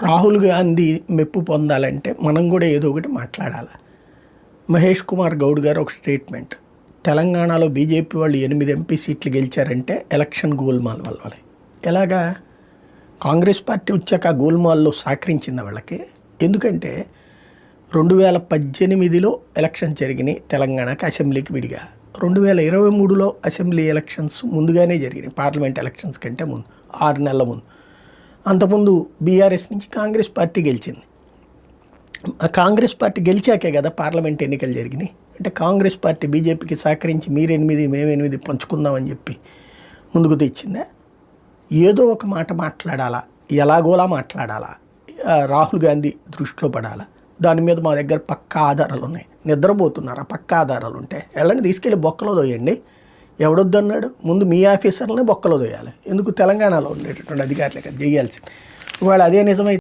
రాహుల్ గాంధీ మెప్పు పొందాలంటే మనం కూడా ఏదో ఒకటి మాట్లాడాలి. మహేష్ కుమార్ గౌడ్ గారు ఒక స్టేట్మెంట్, తెలంగాణలో బీజేపీ వాళ్ళు 8 ఎంపీ సీట్లు గెలిచారంటే ఎలక్షన్ గోల్మాల్ వల్లనే. ఎలాగా? కాంగ్రెస్ పార్టీ వచ్చాక ఆ గోల్మాల్లో సహకరించింది వాళ్ళకి. ఎందుకంటే 2018లో ఎలక్షన్ జరిగినాయి తెలంగాణకి అసెంబ్లీకి విడిగా. 2023లో అసెంబ్లీ ఎలక్షన్స్ ముందుగానే జరిగినాయి, పార్లమెంట్ ఎలక్షన్స్ కంటే ముందు 6 నెలల ముందు. అంతకుముందు బీఆర్ఎస్ నుంచి కాంగ్రెస్ పార్టీ గెలిచింది. కాంగ్రెస్ పార్టీ గెలిచాకే కదా పార్లమెంట్ ఎన్నికలు జరిగినాయి. అంటే కాంగ్రెస్ పార్టీ బీజేపీకి సహకరించి మీరు 8 మేము 8 పంచుకుందామని చెప్పి ముందుకు తెచ్చిందా? ఏదో ఒక మాట మాట్లాడాలా, ఎలాగోలా మాట్లాడాలా, రాహుల్ గాంధీ దృష్టిలో పడాలా. దాని మీద మా దగ్గర పక్కా ఆధారాలు ఉన్నాయి. నిద్రపోతున్నారా? పక్కా ఆధారాలు ఉంటే వెళ్ళండి, తీసుకెళ్ళి బొక్కలో దోయండి. ఎవడొద్దు అన్నాడు? ముందు మీ ఆఫీసర్లనే బొక్కలో దోయాలి. ఎందుకు? తెలంగాణలో ఉండేటటువంటి అధికారులే కదా చేయాల్సింది. ఒకవేళ అదే నిజమైతే